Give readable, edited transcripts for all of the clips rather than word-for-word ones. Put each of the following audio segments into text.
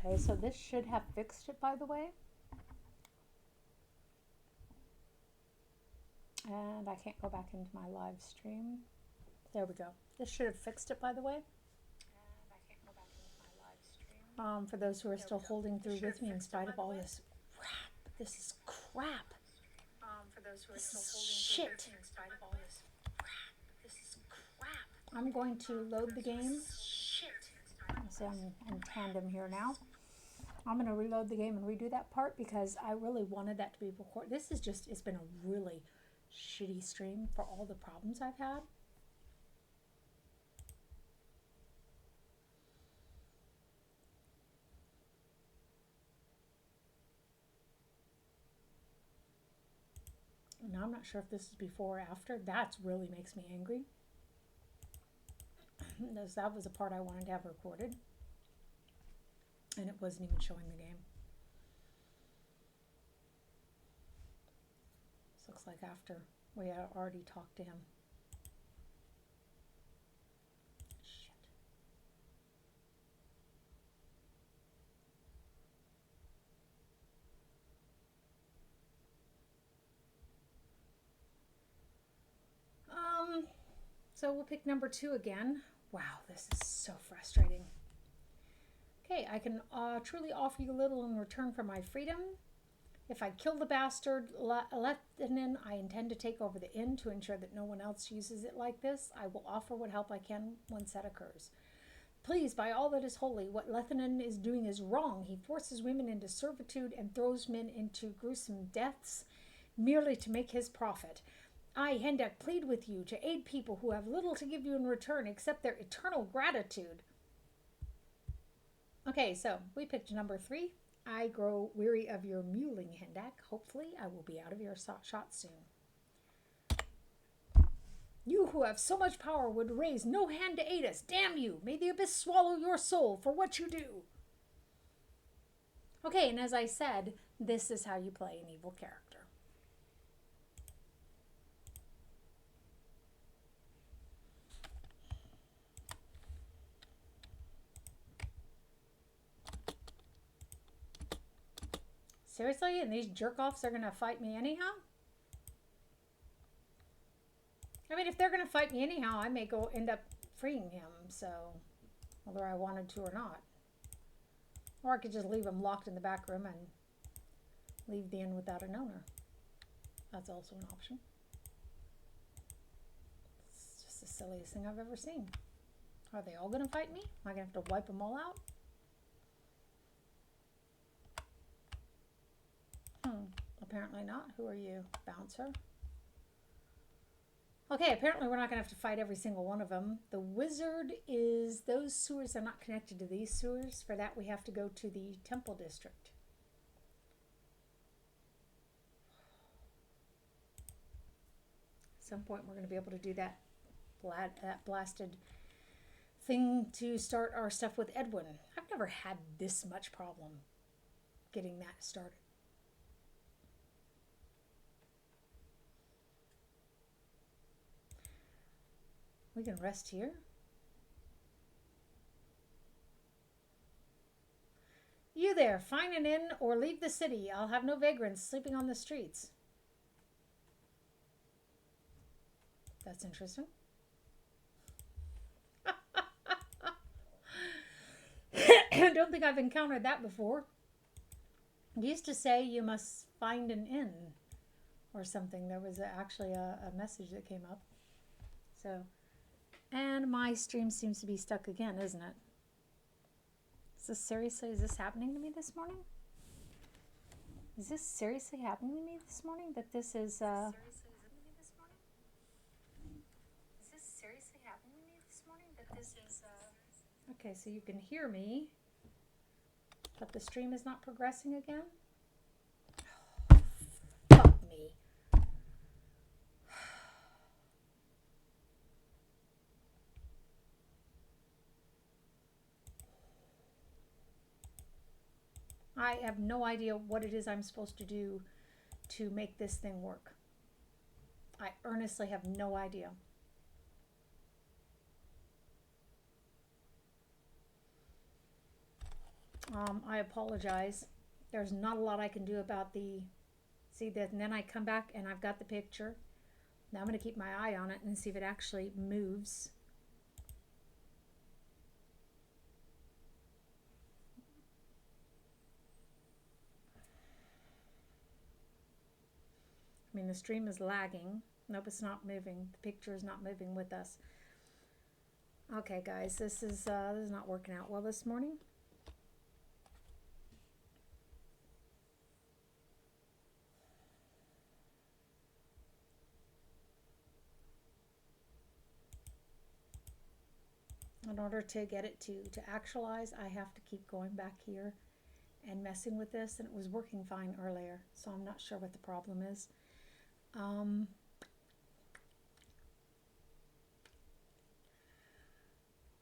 Okay, so this should have fixed it, by the way. And I can't go back into my live stream. There we go. This should have fixed it, by the way. And I can't go back into my live stream. For those who are still holding through with me in spite of all this crap. This is crap. For those who are still holding through with me in spite of all this crap. This is crap. I'm going to load the game. So I'm in tandem here now. I'm going to reload the game and redo that part because I really wanted that to be recorded. This is just, it's been a really shitty stream for all the problems I've had. Now I'm not sure if this is before or after. That really makes me angry. That was a part I wanted to have recorded. And it wasn't even showing the game. This looks like after we had already talked to him. Shit. So we'll pick number 2 again. Wow, this is so frustrating. Okay, I can truly offer you little in return for my freedom. If I kill the bastard Lethanen, I intend to take over the inn to ensure that no one else uses it like this. I will offer what help I can once that occurs. Please, by all that is holy, what Lethanen is doing is wrong. He forces women into servitude and throws men into gruesome deaths merely to make his profit. I, Hendek, plead with you to aid people who have little to give you in return except their eternal gratitude. Okay, so we picked number 3. I grow weary of your mewling, Hendek. Hopefully, I will be out of your shot soon. You who have so much power would raise no hand to aid us. Damn you! May the abyss swallow your soul for what you do. Okay, and as I said, this is how you play an evil character. Seriously? And these jerk-offs are going to fight me anyhow? I mean, if they're going to fight me anyhow, I may go end up freeing him, so whether I wanted to or not. Or I could just leave him locked in the back room and leave the inn without an owner. That's also an option. It's just the silliest thing I've ever seen. Are they all going to fight me? Am I going to have to wipe them all out? Apparently not. Who are you? Bouncer? Okay, apparently we're not going to have to fight every single one of them. The wizard is... Those sewers are not connected to these sewers. For that, we have to go to the temple district. At some point, we're going to be able to do that blasted thing to start our stuff with Edwin. I've never had this much problem getting that started. We can rest here. You there, find an inn or leave the city. I'll have no vagrants sleeping on the streets. That's interesting. I don't think I've encountered that before. It used to say you must find an inn or something. There was actually a message that came up. So... And my stream seems to be stuck again, isn't it? Is this seriously, is this happening to me this morning? Is this seriously happening to me this morning? That this is, Is this seriously happening to me this morning? That this is, Okay, so you can hear me, but the stream is not progressing again? Fuck me. I have no idea what it is I'm supposed to do to make this thing work. I earnestly have no idea. I apologize. There's not a lot I can do about the, see that, and then I come back and I've got the picture. Now I'm going to keep my eye on it and see if it actually moves. I mean, the stream is lagging. Nope, it's not moving. The picture is not moving with us. Okay, guys, this is not working out well this morning. In order to get it to actualize, I have to keep going back here and messing with this, and it was working fine earlier, so I'm not sure what the problem is.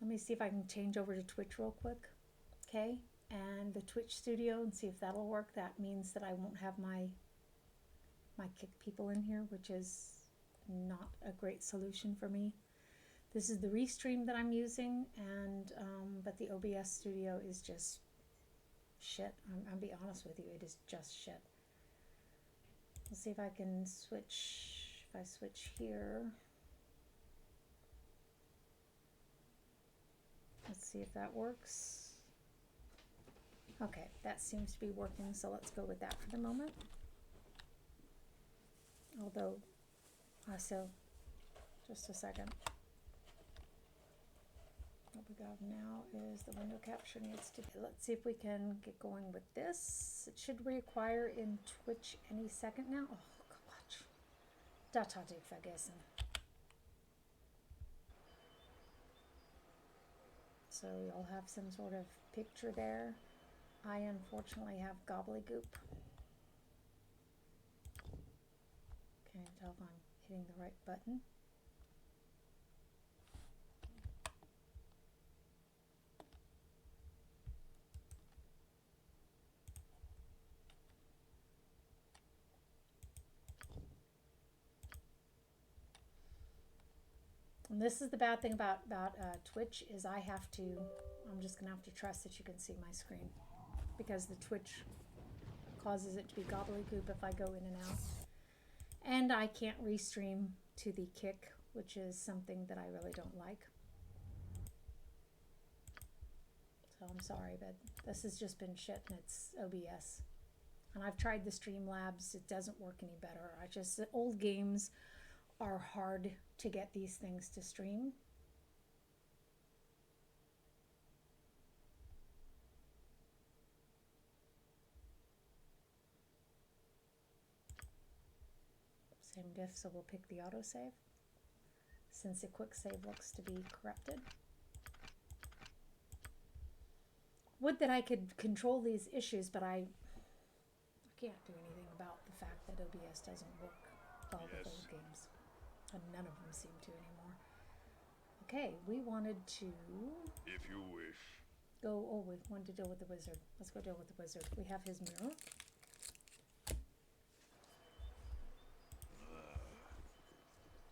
Let me see if I can change over to Twitch real quick. Okay, and the Twitch Studio, and see if that'll work. That means that I won't have my kick people in here, which is not a great solution for me. This is the Restream that I'm using, and but the OBS Studio is just shit. I'll be honest with you, it is just shit. Let's see if I can switch. If I switch here, let's see if that works. Okay, that seems to be working, so let's go with that for the moment. Although, so just a second. What we got now is the window capture needs to be, let's see if we can get going with this. It should require in Twitch any second now. Oh, Gott. Das hatte ich vergessen. So you'll have some sort of picture there. I unfortunately have gobbledygook. Can't tell if I'm hitting the right button. And this is the bad thing about Twitch is I'm just gonna have to trust that you can see my screen, because the Twitch causes it to be gobbledygook if I go in and out. And I can't restream to the kick, which is something that I really don't like. So I'm sorry, but this has just been shit, and it's OBS. And I've tried the Streamlabs, it doesn't work any better. The old games are hard to get these things to stream. Same diff, so we'll pick the autosave, since the quick save looks to be corrupted. Would that I could control these issues, but I can't do anything about the fact that OBS doesn't work well with old games. And none of them seem to anymore. Okay, we wanted to... If you wish. Go, oh, we wanted to deal with the wizard. Let's go deal with the wizard. We have his mirror.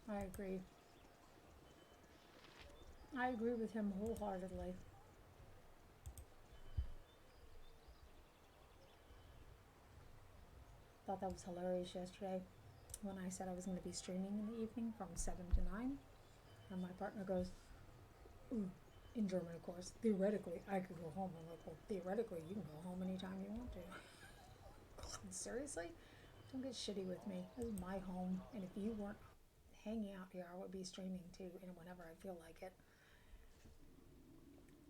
I agree. I agree with him wholeheartedly. Thought that was hilarious yesterday when I said I was going to be streaming in the evening from 7 to 9. And my partner goes, ooh, in German, of course, theoretically, I could go home. I'm like, well, theoretically, you can go home anytime you want to. Seriously? Don't get shitty with me. This is my home, and if you weren't hanging out here, I would be streaming too, and whenever I feel like it.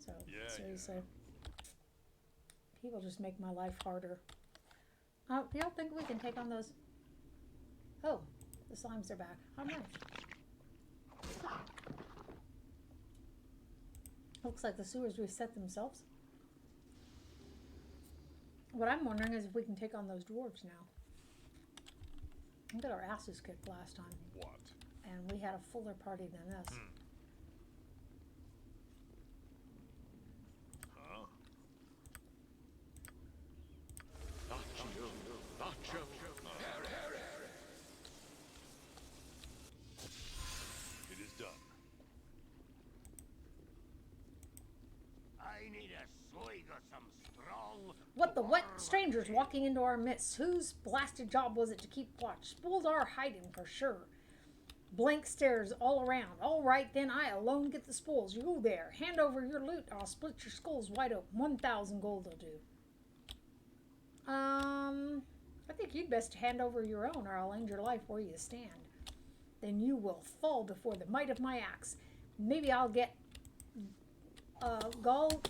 So, seriously. People just make my life harder. You don't think we can take on those? Oh, the slimes are back. How nice. Looks like the sewers reset themselves. What I'm wondering is if we can take on those dwarves now. We got our asses kicked last time. What? And we had a fuller party than this. Huh? It is done. I need a swig of some strong What the what? Strangers walking into our midst. Whose blasted job was it to keep watch? Baldur hiding for sure. Blank stares all around. All right, then I alone get the spoils. You go there. Hand over your loot. I'll split your skulls wide open. 1,000 gold will do. I think you'd best hand over your own, or I'll end your life where you stand. Then you will fall before the might of my axe. Maybe I'll get Gall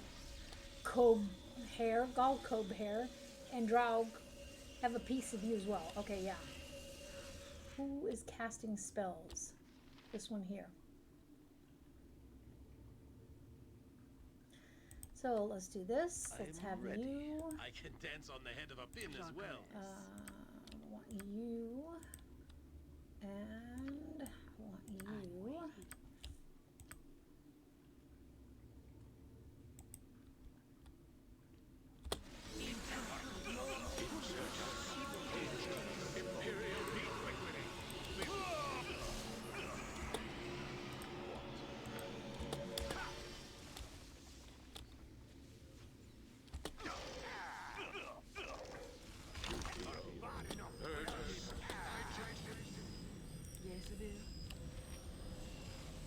Cob hair, and Draug have a piece of you as well. Okay, yeah. Who is casting spells? This one here. So let's do this. Let's have ready. you. I can dance on the head of a pin as well. I want you. And I want you.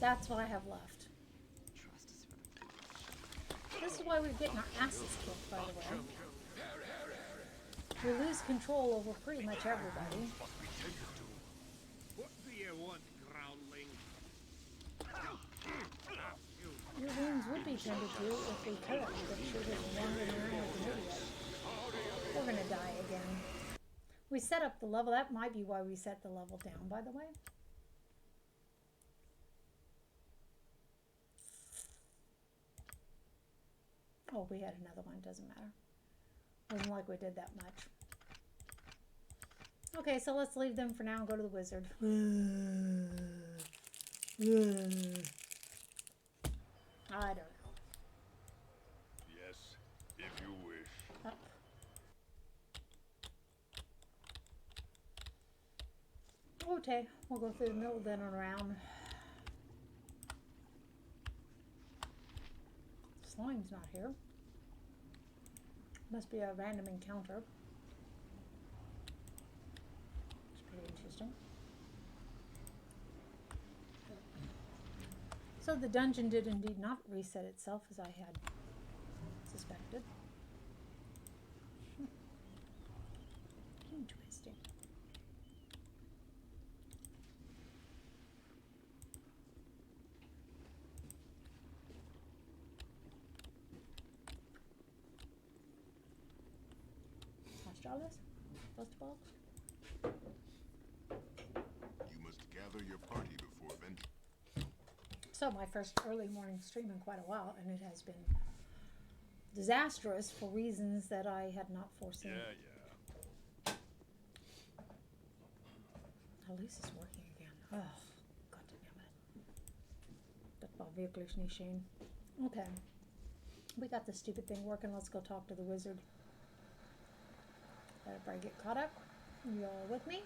That's what I have left. This is why we're getting our asses kicked, by the way. We lose control over pretty much everybody. What do you want, groundling? Your wounds would be tended to if we could, but sure doesn't wandering around like an idiot. We're gonna die again. We set up the level. That might be why we set the level down, by the way. Oh, we had another one. Doesn't matter. Wasn't like we did that much. Okay, so let's leave them for now and go to the wizard. I don't know. Yes, if you wish. Up. Okay, we'll go through the middle then and around. Slime's not here. Must be a random encounter. It's pretty interesting. So the dungeon did indeed not reset itself as I had suspected. Interesting. Dollars? First of all. You must gather your party before venturing. So my first early morning stream in quite a while, and it has been disastrous for reasons that I had not foreseen. Yeah. At least it's working again. Oh, God damn it. Das war wirklich nicht schön. Okay. We got the stupid thing working. Let's go talk to the wizard. Let everybody get caught up. You all with me?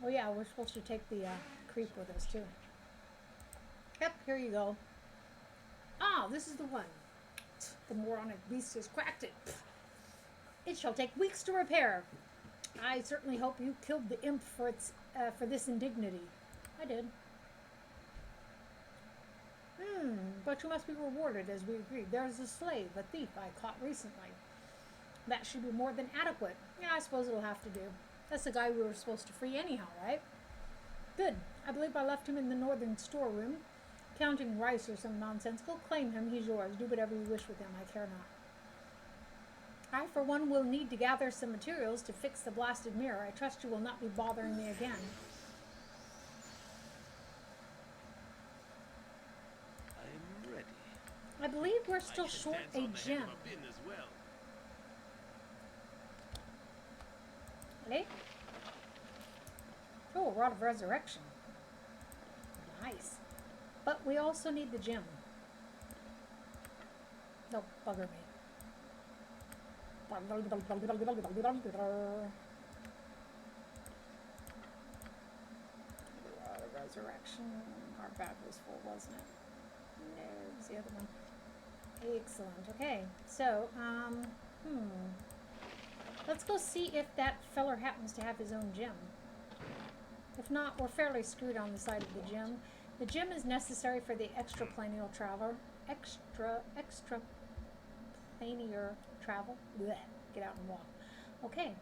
Oh yeah, we're supposed to take the creep with us too. Yep, here you go. Ah, this is the one. The moronic beast has cracked it. It shall take weeks to repair. I certainly hope you killed the imp for this indignity. I did. But you must be rewarded as we agreed. There's a slave, a thief I caught recently. That should be more than adequate. Yeah, I suppose it'll have to do. That's the guy we were supposed to free anyhow, right? Good. I believe I left him in the northern storeroom, counting rice or some nonsense. Go claim him. He's yours. Do whatever you wish with him. I care not. I, for one, will need to gather some materials to fix the blasted mirror. I trust you will not be bothering me again. I'm ready. I believe we're still short a gem. Ready? Oh, a rod of resurrection. Nice. But we also need the gem. Don't bugger me. Rod of resurrection. Our bag was full, wasn't it? No, it was the other one. Excellent. Okay, so, let's go see if that feller happens to have his own gym. If not, we're fairly screwed on the side of the gym. The gym is necessary for the extraplanar traveler. Extraplanar travel. Blech. Get out and walk. Okay.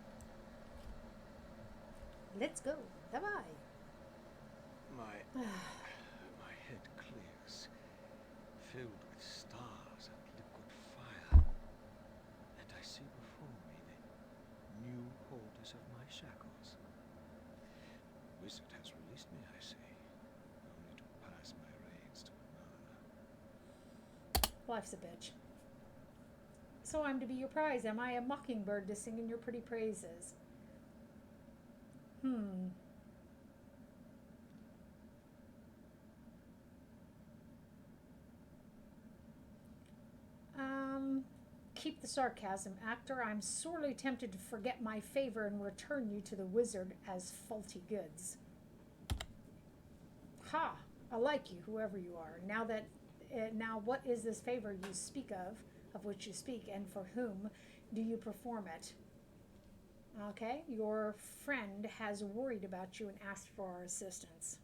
Let's go. Bye-bye. My head clears, filled with stars and liquid fire, and I see before me the new holders of my shackles. The wizard has released me, I say, only to pass my reins to another. Life's a bitch. So I'm to be your prize. Am I a mockingbird to sing in your pretty praises? Keep the sarcasm, actor. I'm sorely tempted to forget my favor and return you to the wizard as faulty goods. Ha! I like you, whoever you are. Now what is this favor you speak of which you speak, and for whom do you perform it? Okay, your friend has worried about you and asked for our assistance.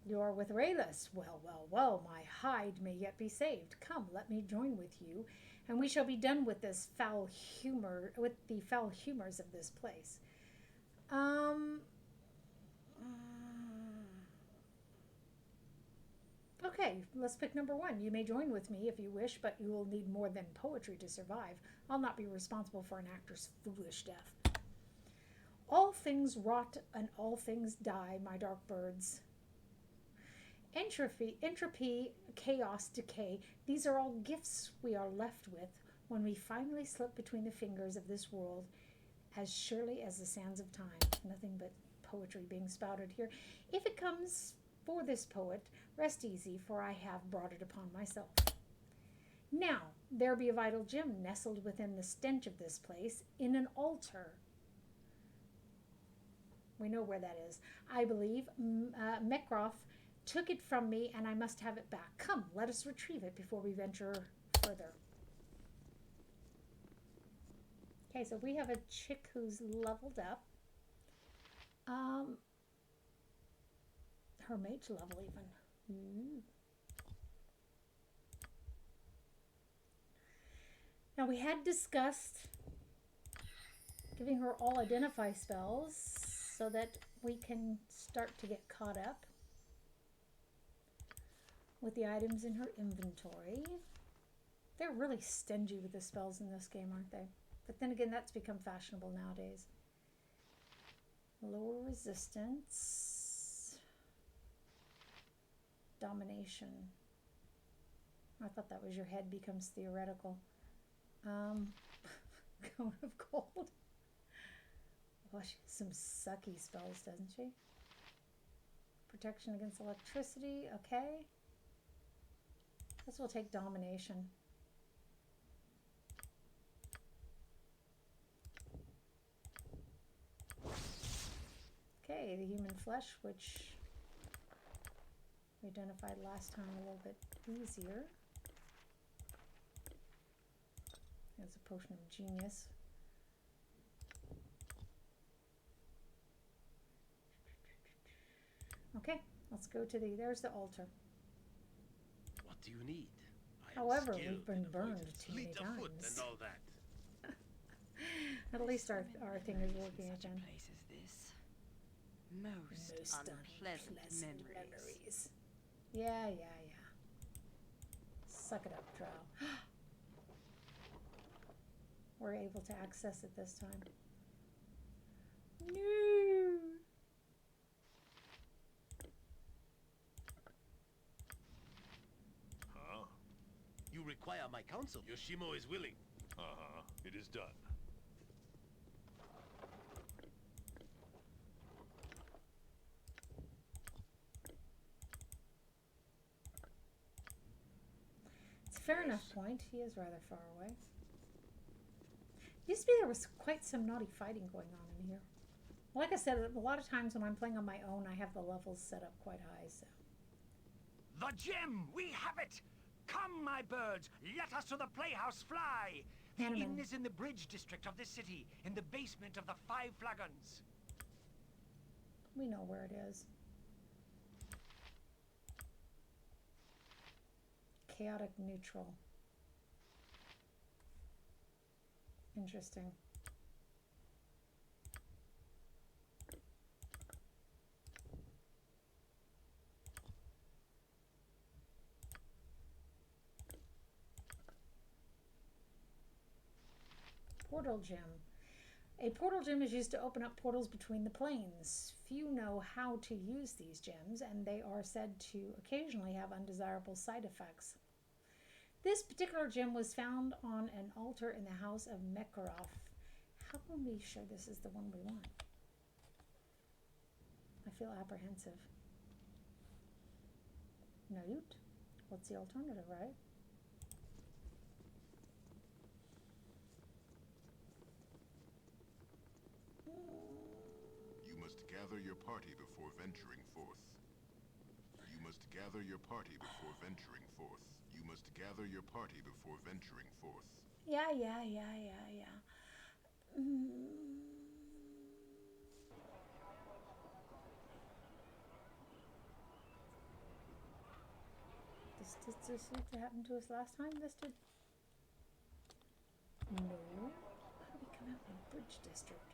You're with Rayless. Well, my hide may yet be saved. Come, let me join with you, and we shall be done with the foul humors of this place. Okay, let's pick number 1. You may join with me if you wish, but you will need more than poetry to survive. I'll not be responsible for an actor's foolish death. All things rot and all things die, my dark birds. Entropy, chaos, decay, these are all gifts we are left with when we finally slip between the fingers of this world, as surely as the sands of time. Nothing but poetry being spouted here. If it comes for this poet, rest easy, for I have brought it upon myself. Now, there be a vital gem nestled within the stench of this place, in an altar. We know where that is. I believe Mekroth took it from me, and I must have it back. Come, let us retrieve it before we venture further. Okay, so we have a chick who's leveled up. Her mage level even. Now we had discussed giving her all identify spells so that we can start to get caught up with the items in her inventory. They're really stingy with the spells in this game, aren't they? But then again, that's become fashionable nowadays. Lower resistance. Domination. I thought that was your head becomes theoretical. Cone of Gold. Well, she has some sucky spells, doesn't she? Protection against electricity. Okay. Guess we'll take domination. Okay, the human flesh, which we identified last time a little bit easier. There's a potion of genius. Okay, let's go to there's the altar. What do you need? However, we've been burned too many times. And all that. At least our thing is working Such a again. place as this. Most unpleasant memories. Yeah. Suck it up, Drow. We're able to access it this time. No! Huh? You require my counsel. Yoshimo is willing. It is done. It's a fair enough point. He is rather far away. Used to be there was quite some naughty fighting going on in here. Like I said, a lot of times when I'm playing on my own, I have the levels set up quite high, so. The gem! We have it! Come, my birds, let us to the playhouse fly. The Hanneman. inn is in the bridge district of this city, in the basement of the 5 Flagons. We know where it is. Chaotic neutral. Interesting. Portal gem. A portal gem is used to open up portals between the planes. Few know how to use these gems, and they are said to occasionally have undesirable side effects. This particular gem was found on an altar in the house of Mekaroff. How can we be sure this is the one we want? I feel apprehensive. Note? What's the alternative, right? You must gather your party before venturing forth. You must gather your party before venturing forth. You must gather your party before venturing forth. Yeah. This what happened to us last time? This did. No. How did we come out in the bridge district?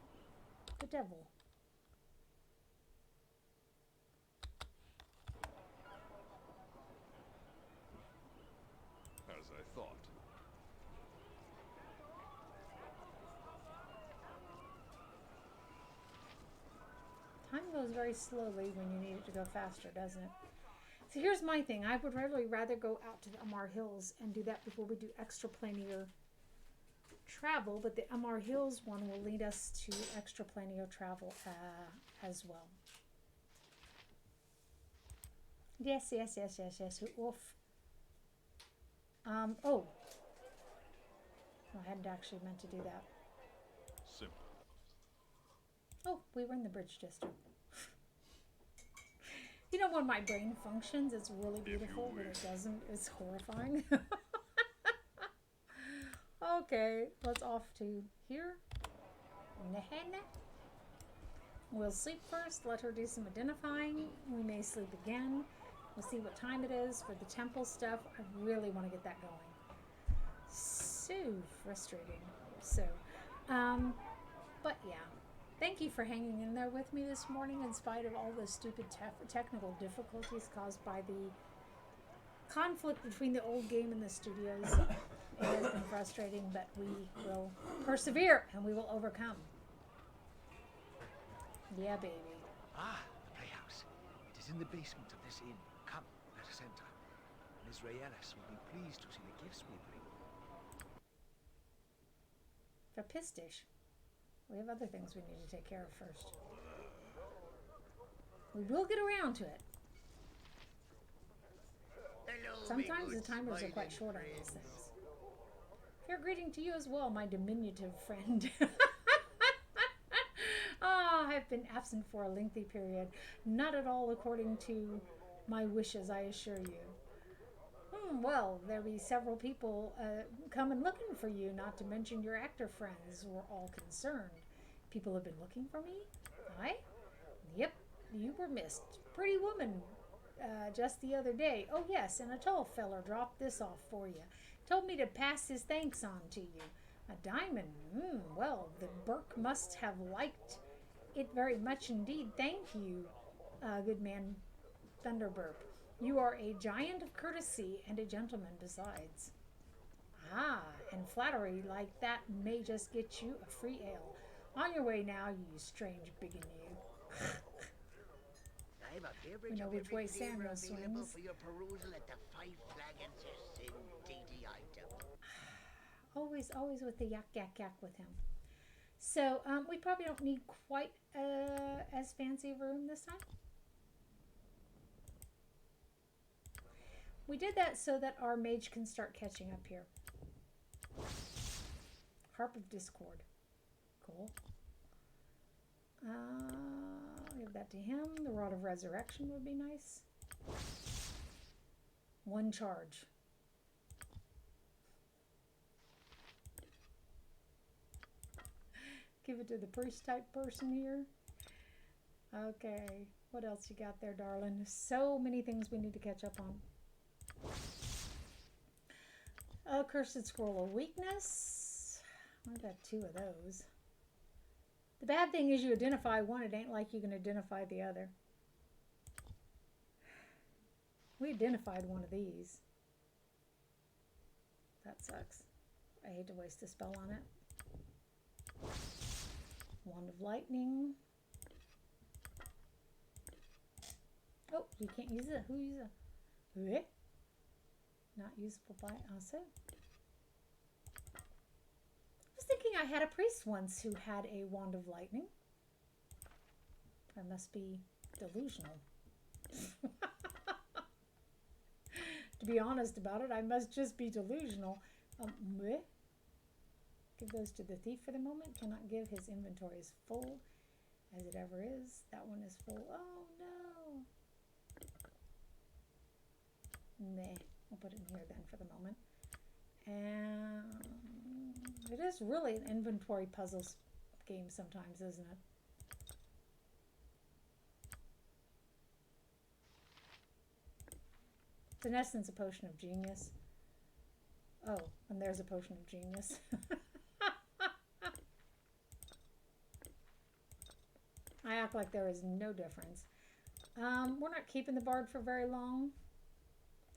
The devil. As I thought. Time goes very slowly when you need it to go faster, doesn't it? So here's my thing. I would really rather go out to the Amar Hills and do that before we do extraplanar travel, but the Amar Hills one will lead us to extraplanar travel as well. Yes. Oof. Oh. I hadn't actually meant to do that. Simple. Oh, we were in the bridge district. You know, when my brain functions, it's really beautiful. When it doesn't, it's horrifying. Okay, let's off to here. Nehene. We'll sleep first. Let her do some identifying. We may sleep again. We'll see what time it is for the temple stuff. I really want to get that going. So frustrating. So, but yeah. Thank you for hanging in there with me this morning in spite of all the stupid technical difficulties caused by the conflict between the old game and the studios. It has been frustrating, but we will persevere and we will overcome. Yeah, baby. Ah, the playhouse. It is in the basement of this inn. Come, let us enter. Miss Rayelis will be pleased to see the gifts we bring. Verpistisch. We have other things we need to take care of first. We will get around to it. Sometimes the timers are quite short on these things. Fair greeting to you as well, my diminutive friend. I've been absent for a lengthy period. Not at all according to my wishes, I assure you. Well, there'll be several people coming looking for you, not to mention your actor friends. We're all concerned. People have been looking for me? I? Yep, you were missed. Pretty woman just the other day. Oh, yes, and a tall feller dropped this off for you. Told me to pass his thanks on to you. A diamond. Well, the Burke must have liked it very much indeed. Thank you, good man Thunderburp. You are a giant of courtesy and a gentleman besides. And flattery like that may just get you a free ale. On your way now, you strange biggin you. We know which way Samuel swings. For your perusal at the 5 Flagons dainty item. Always with the yak with him. So we probably don't need quite as fancy a room this time. We did that so that our mage can start catching up here. Harp of Discord. Cool. Give that to him. The Rod of Resurrection would be nice. One charge. give it to the priest type person here. Okay, what else you got there, darling? So many things we need to catch up on. A cursed scroll of weakness. I've got 2 of those. The bad thing is you identify one, it ain't like you can identify the other. We identified one of these. That sucks. I hate to waste a spell on it. Wand of lightning. Oh, you can't use it. Who uses it? Eh? Not usable by us. I was thinking I had a priest once who had a wand of lightning. I must be delusional. To be honest about it, I must just be delusional. Give those to the thief for the moment. Cannot give. His inventory is full, as it ever is. That one is full. Oh no. Meh. I'll put it in here then for the moment. And it is really an inventory puzzles game sometimes, isn't it? It's in essence a potion of genius. Oh, and there's a potion of genius. I act like there is no difference. We're not keeping the bard for very long.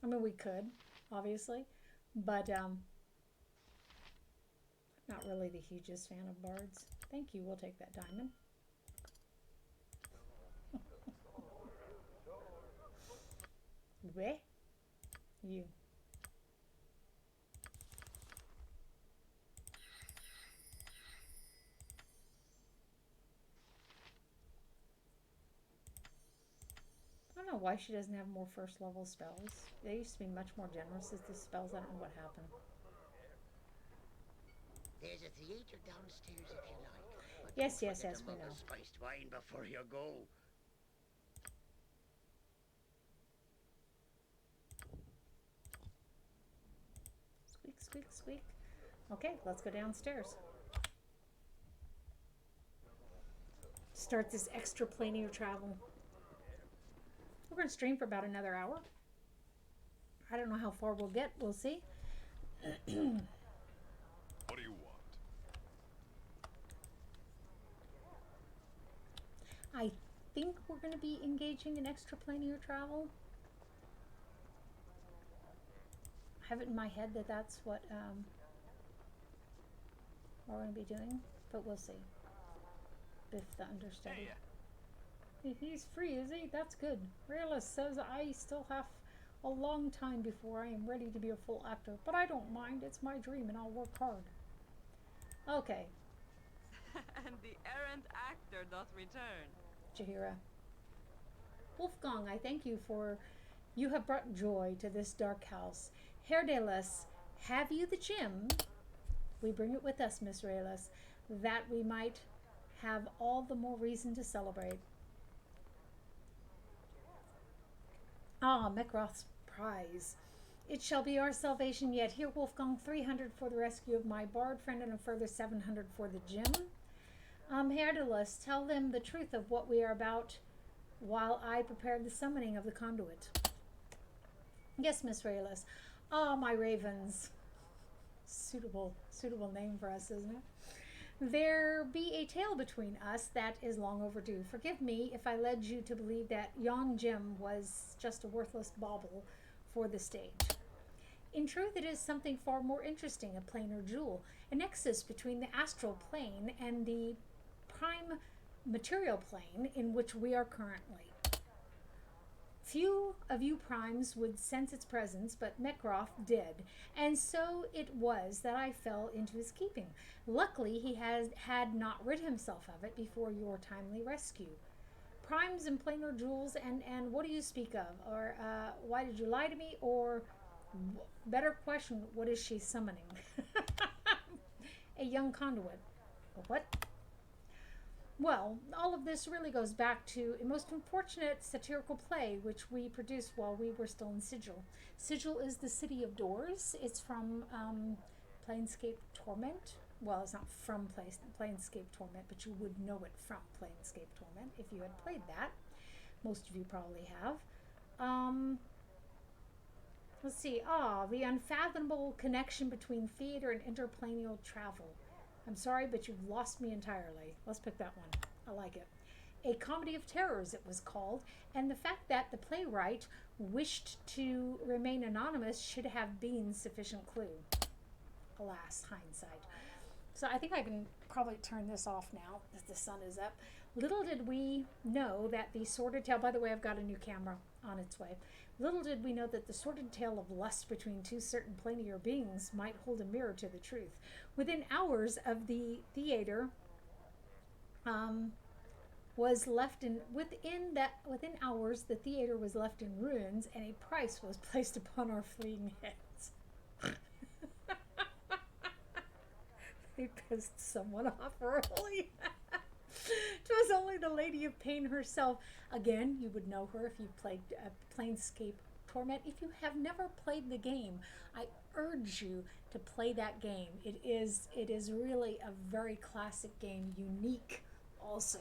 I mean, we could, obviously, but not really the hugest fan of bards. Thank you, we'll take that diamond. Weh? You. I don't know why she doesn't have more first level spells. They used to be much more generous as the spells. I don't know what happened. There's a theater downstairs if you like. But Yes, don't yes, forget yes, a we mug of know. spiced wine before you go. Squeak, squeak, squeak. Okay, let's go downstairs. Start this extra planar travel. We're going to stream for about another hour. I don't know how far we'll get. We'll see. What do you want? I think we're going to be engaging in extraplanar travel. I have it in my head that that's what we're going to be doing, but we'll see. Biff the understudy. He's free, is he? That's good. Realist says I still have a long time before I am ready to be a full actor, but I don't mind. It's my dream and I'll work hard. Okay. And the errant actor doth return. Jahira. Wolfgang, I thank you for you have brought joy to this dark house. Herdelis, have you the gem? We bring it with us, Miss Raelis, that we might have all the more reason to celebrate. Ah, Mekroth's prize. It shall be our salvation yet. Here, Wolfgang, 300 for the rescue of my bard friend and a further 700 for the gem. Herdelis, tell them the truth of what we are about while I prepare the summoning of the conduit. Yes, Miss Raelis. Ah, my ravens. Suitable name for us, isn't it? There be a tale between us that is long overdue. Forgive me if I led you to believe that yon gem was just a worthless bauble for the stage. In truth, it is something far more interesting, a planar jewel, a nexus between the astral plane and the prime material plane in which we are currently. Few of you primes would sense its presence, but Mekroth did, and so it was that I fell into his keeping. Luckily, he had not rid himself of it before your timely rescue. Primes and planar jewels, and what do you speak of? Or why did you lie to me? Or better question, what is she summoning? A young conduit. What? Well, all of this really goes back to a most unfortunate satirical play which we produced while we were still in Sigil. Sigil is the city of doors. It's from Planescape Torment, well, it's not from Planescape Torment, but you would know it from Planescape Torment if you had played that. Most of you probably have. Let's see. The unfathomable connection between theater and interplanar travel. I'm sorry, but you've lost me entirely. Let's pick that one. I like it. A Comedy of Terrors, it was called, and the fact that the playwright wished to remain anonymous should have been sufficient clue. Alas, hindsight. So I think I can probably turn this off now that the sun is up. Little did we know that the sordid tale, by the way, I've got a new camera on its way. Little did we know that the sordid tale of lust between two certain planar beings might hold a mirror to the truth. Within hours of the theater, within hours the theater was left in ruins, and a price was placed upon our fleeing heads. They pissed someone off early. It was only the Lady of Pain herself. Again, you would know her if you played Planescape Torment. If you have never played the game, I urge you to play that game. It is really a very classic game, unique also.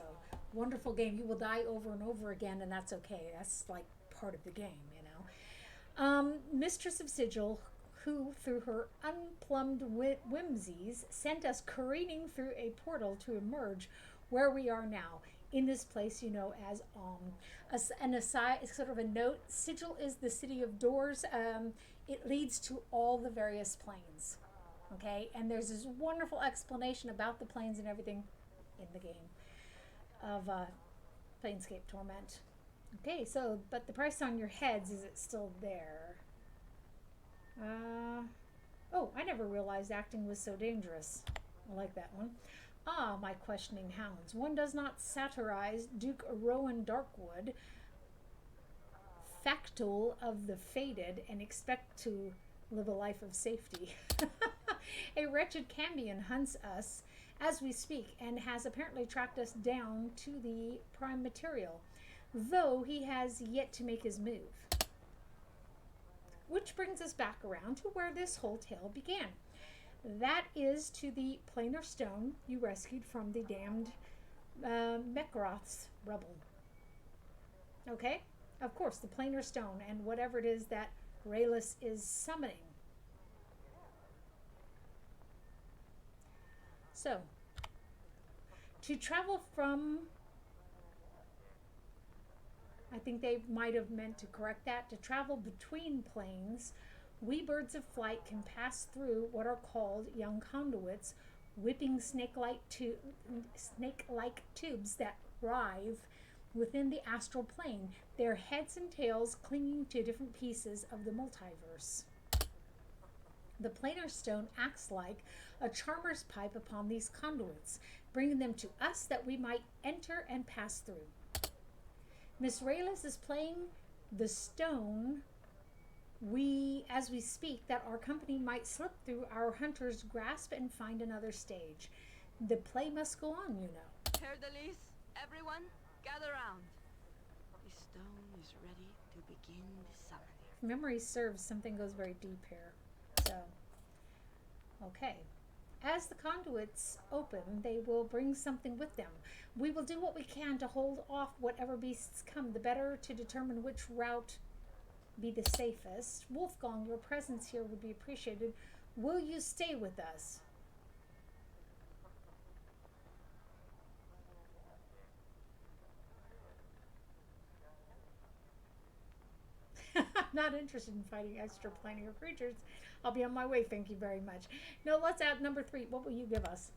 Wonderful game. You will die over and over again, and that's okay. That's like part of the game, you know. Mistress of Sigil, who, through her unplumbed whimsies, sent us careening through a portal to emerge where we are now, in this place you know as an aside, sort of a note. Sigil is the city of doors. It leads to all the various planes. Okay, and there's this wonderful explanation about the planes and everything in the game of Planescape Torment. Okay, so, but the price on your heads, is it still there? Oh, I never realized acting was so dangerous. I like that one. My questioning hounds. One does not satirize Duke Rowan Darkwood, factol of the fated, and expect to live a life of safety. A wretched Cambion hunts us as we speak, and has apparently tracked us down to the prime material, though he has yet to make his move. Which brings us back around to where this whole tale began. That is to the planar stone you rescued from the damned Mekroth's rebel. Okay? Of course, the planar stone and whatever it is that Raylus is summoning. So, to travel from, I think they might have meant to correct that, to travel between planes, we birds of flight can pass through what are called young conduits, whipping snake-like tubes that writhe within the astral plane, their heads and tails clinging to different pieces of the multiverse. The planar stone acts like a charmer's pipe upon these conduits, bringing them to us that we might enter and pass through. Miss Raylus is playing the stone as we speak, that our company might slip through our hunter's grasp and find another stage. The play must go on, you know. Herr Delis, everyone, gather round. The stone is ready to begin the summoning. If memory serves, something goes very deep here. So, okay. As the conduits open, they will bring something with them. We will do what we can to hold off whatever beasts come, the better to determine which route be the safest. Wolfgang, your presence here would be appreciated. Will you stay with us? I'm not interested in fighting extraplanar creatures. I'll be on my way, thank you very much. No, let's add number 3. What will you give us?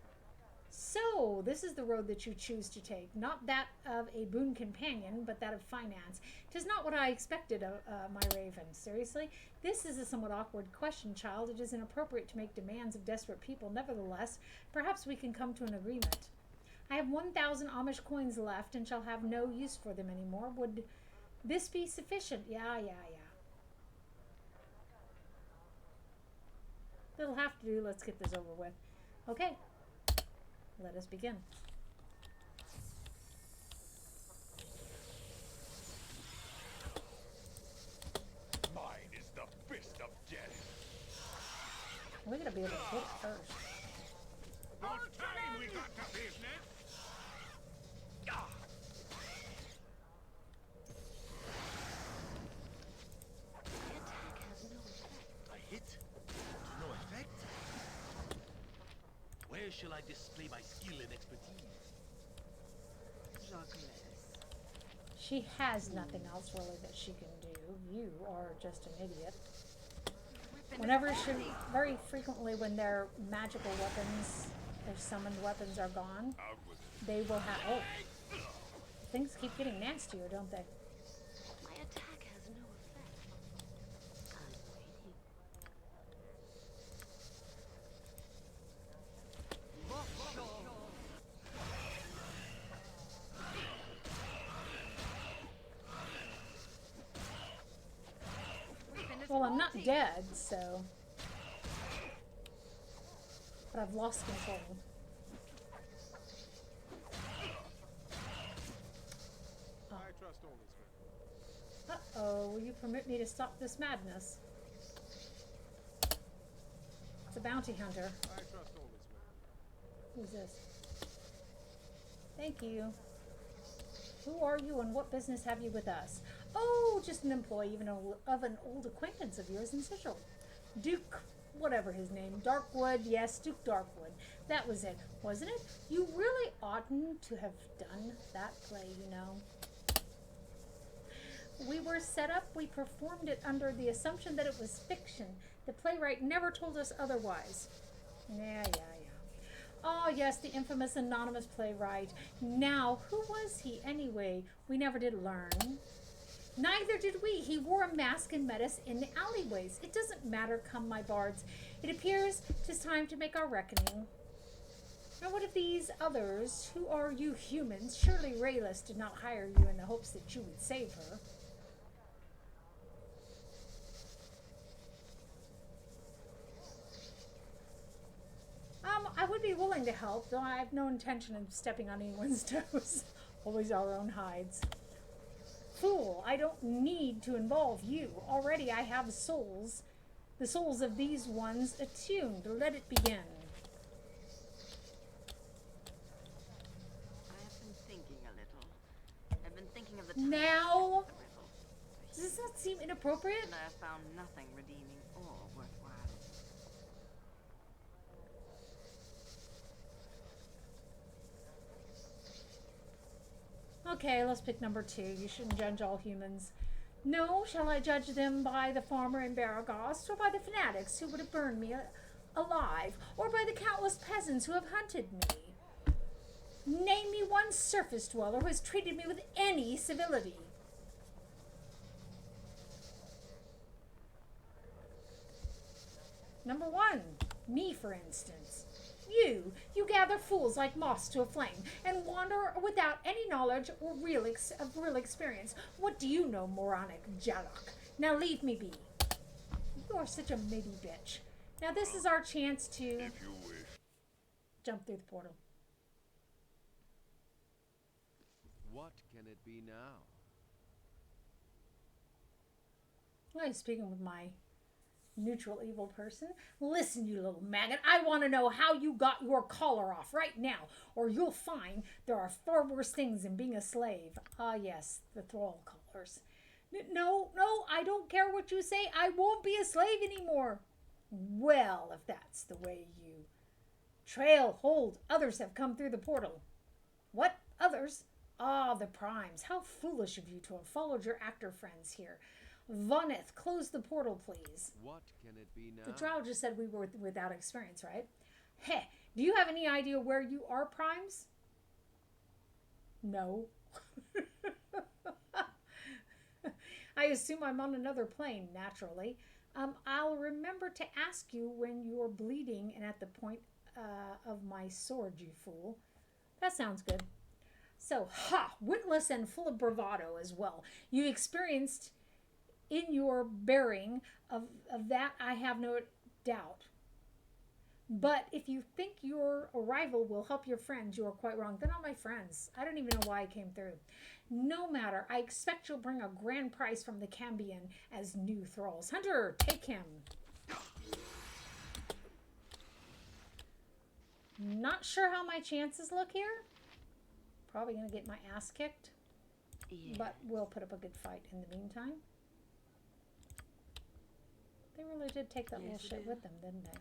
So, this is the road that you choose to take. Not that of a boon companion, but that of finance. 'Tis not what I expected of my raven. Seriously? This is a somewhat awkward question, child. It is inappropriate to make demands of desperate people. Nevertheless, perhaps we can come to an agreement. I have 1,000 Amish coins left and shall have no use for them anymore. Would this be sufficient? Yeah. That'll have to do. Let's get this over with. Okay. Let us begin. Mine is the fist of death. We're going to be able to hit it first. Where shall I display my skill and expertise? Jacques. She has nothing else really that she can do. You are just an idiot. Whenever she, very frequently when their magical weapons, their summoned weapons are gone, they will have, oh, things keep getting nastier, don't they? My attack has no effect. I'm waiting. Well, I'm not dead, so. But I've lost control. I trust only, sir. Uh-oh, will you permit me to stop this madness? It's a bounty hunter. I trust only, sir. Who's this? Thank you. Who are you and what business have you with us? Oh, just an employee of an old acquaintance of yours in Sigil. Duke, whatever his name. Darkwood, yes, Duke Darkwood. That was it, wasn't it? You really oughtn't to have done that play, you know. We were set up, we performed it under the assumption that it was fiction. The playwright never told us otherwise. Yeah. Oh, yes, the infamous anonymous playwright. Now, who was he anyway? We never did learn. Neither did we. He wore a mask and met us in the alleyways. It doesn't matter, come my bards. It appears 'tis time to make our reckoning. Now, what of these others? Who are you humans? Surely Rayless did not hire you in the hopes that you would save her. I would be willing to help, though I have no intention of stepping on anyone's toes. Always our own hides. Fool, I don't need to involve you. Already I have souls. The souls of these ones attuned. Let it begin. I have been thinking a little. I've been thinking of the time Now? I the riddle. Does that seem inappropriate? And I have found nothing redeeming or worthwhile. Okay, let's pick number 2. You shouldn't judge all humans. No, shall I judge them by the farmer in Baragast, or by the fanatics who would have burned me alive, or by the countless peasants who have hunted me? Name me one surface dweller who has treated me with any civility. Number 1, me for instance. You gather fools like moths to a flame, and wander without any knowledge or real experience. What do you know, moronic Jalak? Now leave me be. You are such a middy bitch. Now this is our chance to If you wish. jump through the portal. What can it be now? I'm speaking with my neutral evil person. Listen, you little maggot, I want to know how you got your collar off right now, or you'll find there are far worse things than being a slave. Ah, yes, the thrall collars. No, I don't care what you say. I won't be a slave anymore. Well, if that's the way you... Trail, hold. Others have come through the portal. What? Others? Ah, the primes. How foolish of you to have followed your actor friends here. Voneth, close the portal, please. What can it be now? The trial just said we were without experience, right? Heh, do you have any idea where you are, primes? No. I assume I'm on another plane, naturally. I'll remember to ask you when you're bleeding and at the point of my sword, you fool. That sounds good. So, witless and full of bravado as well. You experienced in your bearing of that, I have no doubt. But if you think your arrival will help your friends, you are quite wrong. They're not my friends. I don't even know why I came through. No matter. I expect you'll bring a grand prize from the Cambion as new thralls. Hunter, take him. Not sure how my chances look here. Probably going to get my ass kicked. Yeah. But we'll put up a good fight in the meantime. They really did take that little shit with them, didn't they?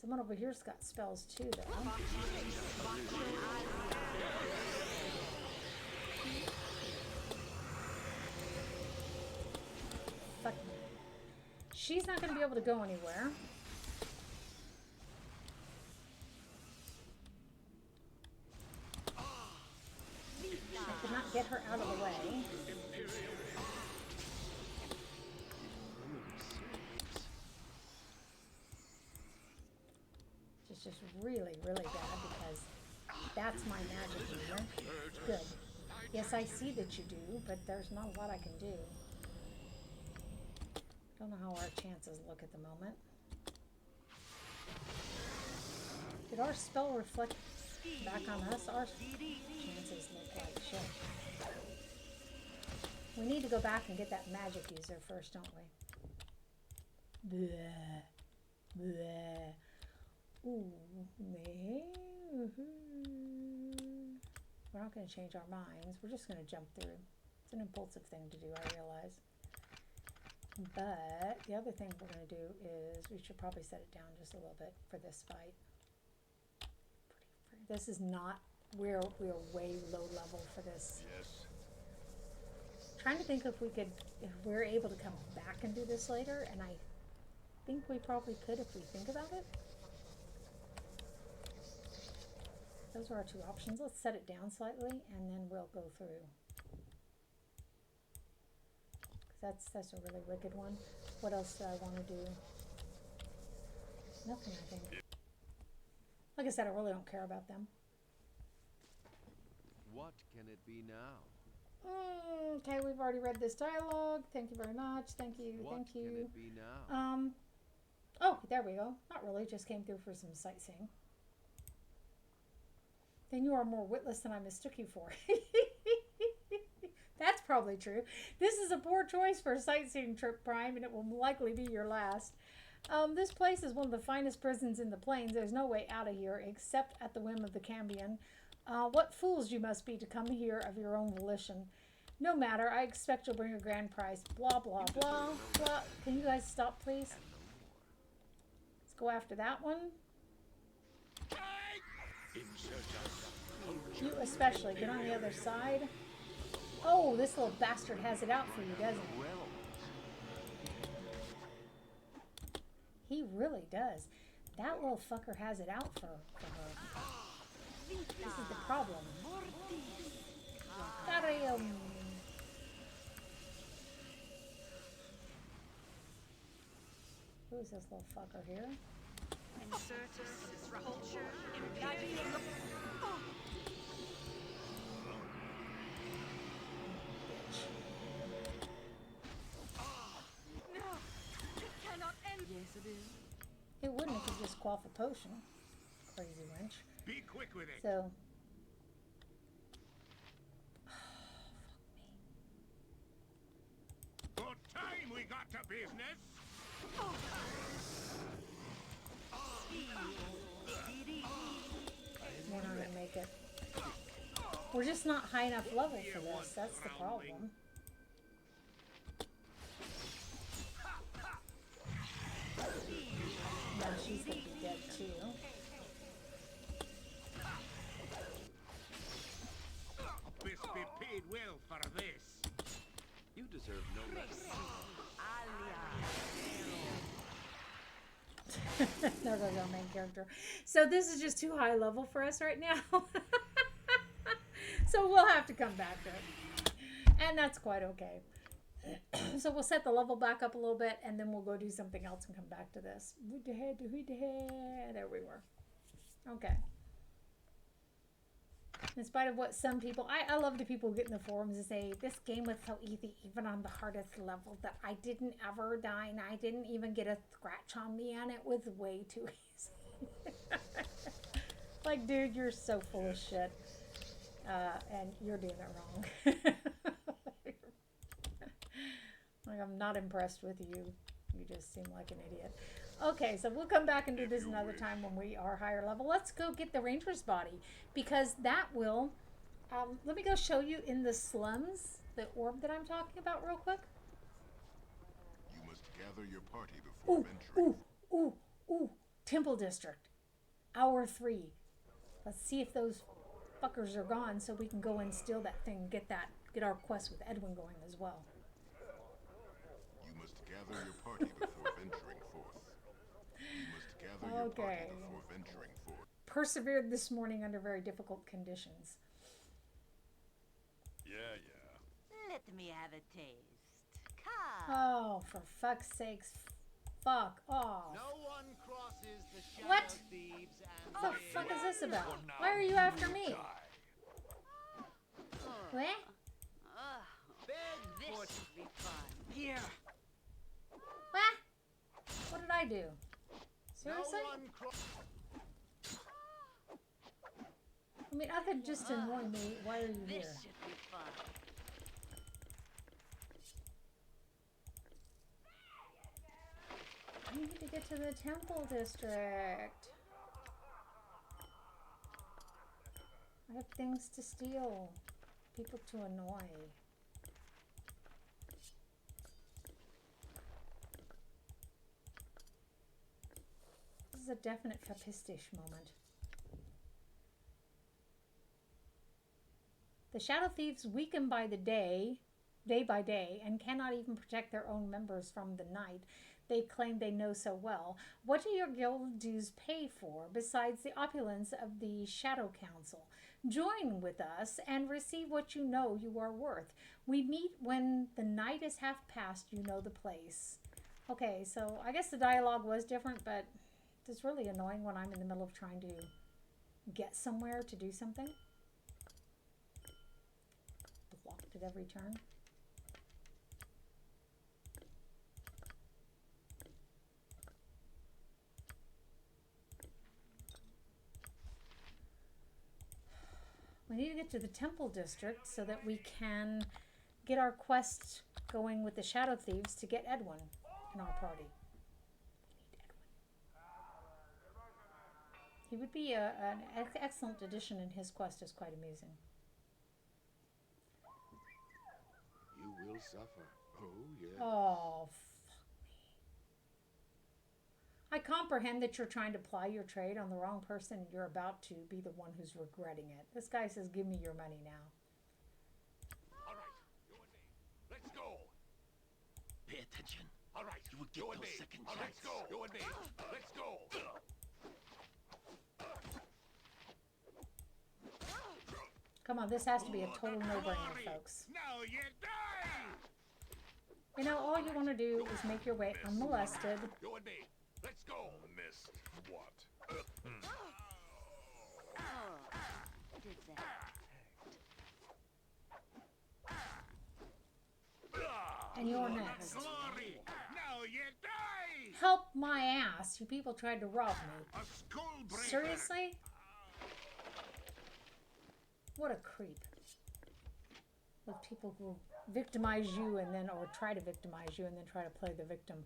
Someone over here's got spells too, though. Fuck. She's not going to be able to go anywhere. I could not get her out of the way. It's just really, really bad because that's my magic user. Good. Yes, I see that you do, but there's not a lot I can do. Don't know how our chances look at the moment. Did our spell reflect back on us? Our chances look like shit. We need to go back and get that magic user first, don't we? Bleh. Bleh. Ooh. We're not going to change our minds. We're just going to jump through. It's an impulsive thing to do, I realize. But the other thing we're going to do is we should probably set it down just a little bit for this fight. This is not, we're way low level for this. Yes. Trying to think if we're able to come back and do this later, and I think we probably could if we think about it. Those are our two options. Let's set it down slightly, and then we'll go through. That's a really wicked one. What else do I want to do? Nothing, I think. Like I said, I really don't care about them. What can it be now? Okay, we've already read this dialogue. Thank you very much. Thank you. Thank you. What can it be now? Oh, there we go. Not really. Just came through for some sightseeing. Then you are more witless than I mistook you for. That's probably true. This is a poor choice for a sightseeing trip, Prime, and it will likely be your last. This place is one of the finest prisons in the plains. There's no way out of here except at the whim of the Cambion. What fools you must be to come here of your own volition. No matter, I expect you'll bring a grand prize. Blah, blah, blah, blah. Can you guys stop, please? Let's go after that one. You especially. Get on the other side. Oh, this little bastard has it out for you, doesn't he? He really does. That little fucker has it out for her. This is the problem. Got him. Who is this little fucker here? Yes, it is. It wouldn't if you just quaff a potion. Crazy wench. Be quick with it. So. What time we got to business? We're not gonna make it. We're just not high enough level for this. That's the problem. Now she's gonna be dead too. Best be paid well for this. You deserve no less. There goes our main character. So this is just too high level for us right now. So we'll have to come back to it. And that's quite okay. So we'll set the level back up a little bit, and then we'll go do something else and come back to this. There we were. Okay. In spite of what some people... I love the people who get in the forums and say, this game was so easy, even on the hardest level, that I didn't ever die, and I didn't even get a scratch on me, and it was way too easy. Like, dude, you're so full of shit. And you're doing it wrong. Like, I'm not impressed with you. You just seem like an idiot. Okay, so we'll come back and do this another time when we are higher level. Let's go get the ranger's body, because that will... let me go show you in the slums the orb that I'm talking about real quick. You must gather your party before venturing. Ooh. Temple District. Hour 3. Let's see if those fuckers are gone so we can go and steal that thing. Get our quest with Edwin going as well. You must gather your party before venturing forth. You must gather your party before venturing forth. Persevered this morning under very difficult conditions. Yeah, yeah. Let me have a taste. Come. Oh, for fuck's sakes. Fuck off. No one crosses the shadow What? thieves and What the fuck is this about? Why are you after me? What? beg for This should be fun. Here. What? What did I do? Seriously? no one I mean, I could just annoy me. Why are you here? This should be fun. I need to get to the Temple District. I have things to steal. People to annoy. This is a definite papistish moment. The Shadow Thieves weaken by the day by day, and cannot even protect their own members from the night they claim they know so well. What do your guild dues pay for, besides the opulence of the Shadow Council? Join with us and receive what you know you are worth. We meet when the night is half past, you know the place. Okay, so I guess the dialogue was different, but it's really annoying when I'm in the middle of trying to get somewhere to do something. Blocked at every turn. We need to get to the Temple District so that we can get our quest going with the Shadow Thieves to get Edwin in our party. We need Edwin. He would be an excellent addition, and his quest is quite amusing. You will suffer. Oh, yes. Oh, fuck me. I comprehend that you're trying to ply your trade on the wrong person and you're about to be the one who's regretting it. This guy says, give me your money now. All right, you and me. Let's go. Pay attention. All right, You will get you and those me. second All right, chances. go. You and me. Let's go. Come on, this has to be a total no-brainer, folks. Now you die! You know, all you want to do is make your way unmolested. You and me. Let's go. Missed. What? Oh, did that And you're next. Glory! Now you die! Help my ass. You people tried to rob me. A skull breaker! Seriously? What a creep. With people who victimize you and then, or try to victimize you and then try to play the victim.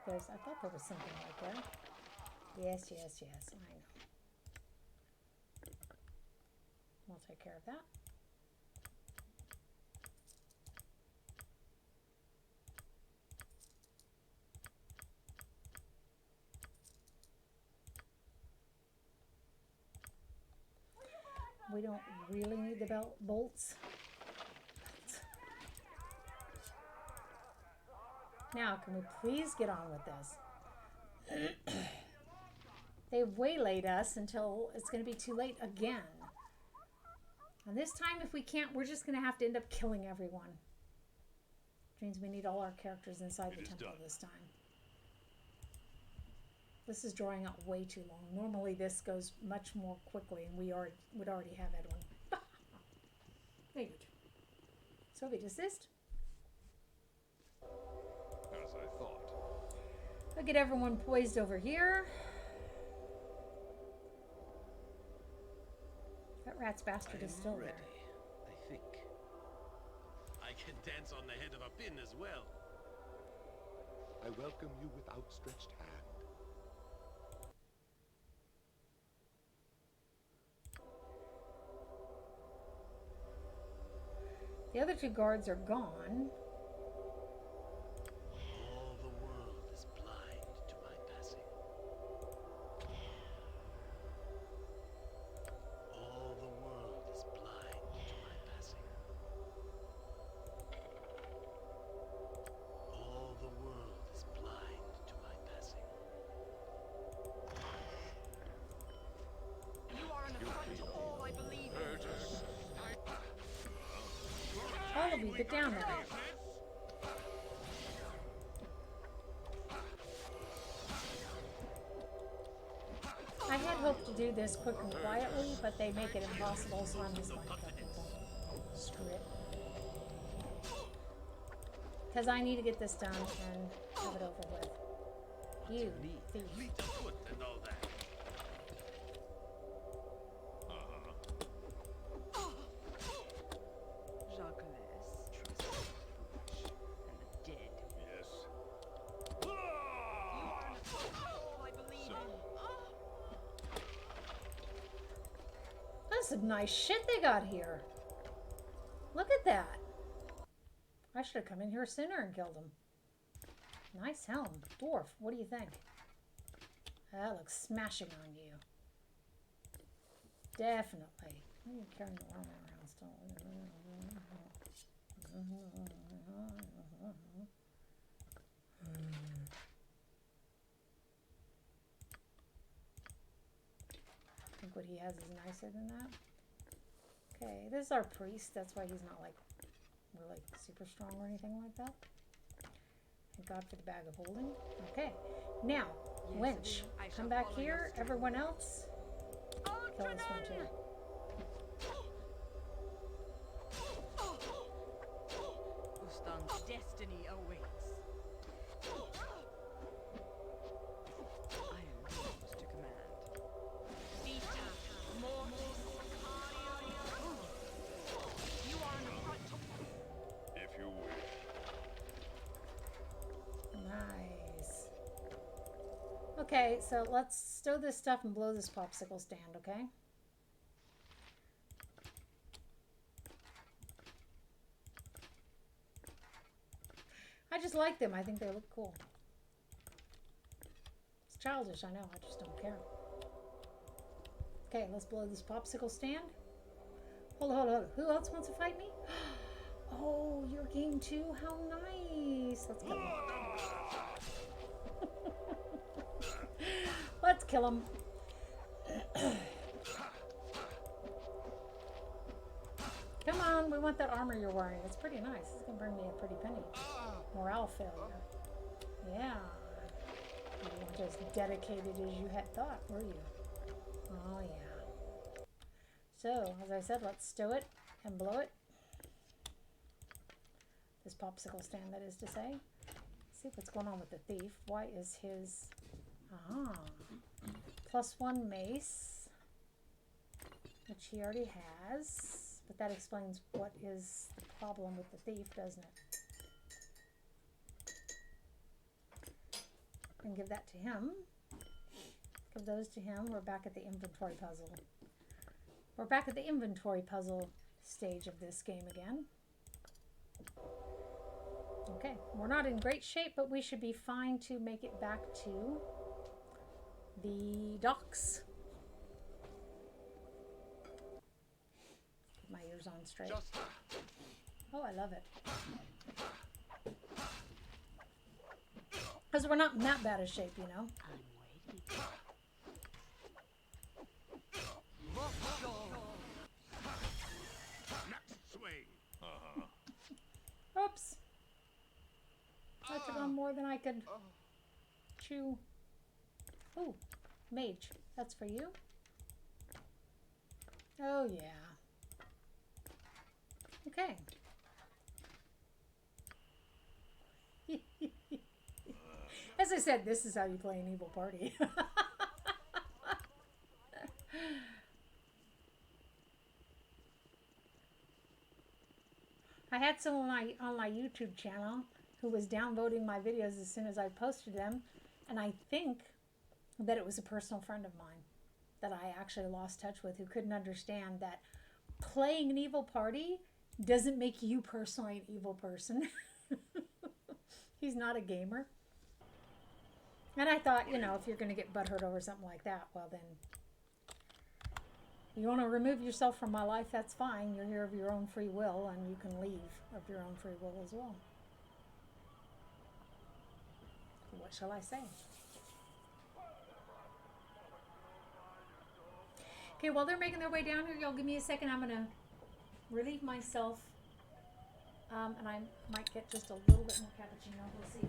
I thought there was something right there. Yes, yes, yes, I know. We'll take care of that. We don't really need the bolts. Now, can we please get on with this? They've waylaid us until it's going to be too late again. And this time, if we can't, we're just going to have to end up killing everyone. Which means we need all our characters inside the temple this time. This is drawing out way too long. Normally this goes much more quickly and we would already have Edwin. Very good. Soviet assist. As I thought. I'll get everyone poised over here. That rat's bastard is still ready, there. I think. I can dance on the head of a pin as well. I welcome you with outstretched hand. The other two guards are gone. keep it down there. I had hoped to do this quick and quietly, but they make it impossible, so I'm just going to kill people. Screw it. Because I need to get this done and have it over with. You thief. Fleet of foot and all that. Jacques, trust the foolish and the dead. Yes. You are an oh, I believe in. That's some nice shit they got here. Look at that. I should have come in here sooner and killed him. Nice helm. Dwarf, what do you think? That looks smashing on you. Definitely. Why are you carrying the armor around still? I think what he has is nicer than that. Okay, this is our priest. That's why he's not like really super strong or anything like that. Thank God for the bag of holding. Okay, now, wench, come back here. Everyone else, kill this one too. Ustan's destiny awaits. I am yours to command. Vita, mortis, you are an affront. If you wish. Nice. Okay, so let's stow this stuff and blow this popsicle stand, okay? I just like them. I think they look cool. It's childish, I know. I just don't care. Okay, let's blow this popsicle stand. Hold on, hold on. Who else wants to fight me? Oh, your game too? How nice. Let's kill him. Let's kill him. Come on, we want that armor you're wearing. It's pretty nice. It's going to bring me a pretty penny. Morale failure. Yeah. You weren't as dedicated as you had thought, were you? Oh, yeah. So, as I said, let's stow it and blow it. This popsicle stand, that is to say. See what's going on with the thief. Why is his... +1 mace, which he already has. But that explains what is the problem with the thief, doesn't it? And give that to him. Give those to him. We're back at the inventory puzzle. We're back at the inventory puzzle stage of this game again. Okay, we're not in great shape, but we should be fine to make it back to the docks. Keep my ears on straight. Oh, I love it. Because we're not in that bad a shape, you know. Next swing. Oops. I took on more than I could chew. Oh, mage. That's for you. Oh, yeah. Okay. As I said, this is how you play an evil party. I had someone on my YouTube channel who was downvoting my videos as soon as I posted them, and I think that it was a personal friend of mine that I actually lost touch with, who couldn't understand that playing an evil party doesn't make you personally an evil person. He's not a gamer. And I thought, you know, if you're going to get butthurt over something like that, well then, you want to remove yourself from my life, that's fine. You're here of your own free will, and you can leave of your own free will as well. What shall I say? Okay, while they're making their way down here, y'all give me a second. I'm going to relieve myself And I might get just a little bit more cappuccino. We'll see.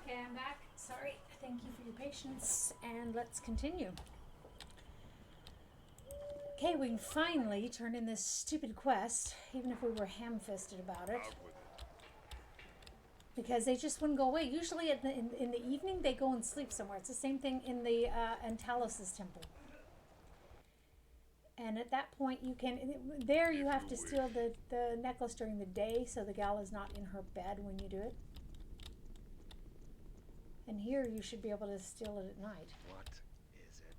Okay, I'm back. Sorry. Thank you for your patience. And let's continue. Okay, we can finally turn in this stupid quest, even if we were ham-fisted about it. Because they just wouldn't go away. Usually in the evening, they go and sleep somewhere. It's the same thing in the Antalos' temple. And at that point, you can... There, you have to steal the necklace during the day, so the gal is not in her bed when you do it. And here, you should be able to steal it at night. What is it?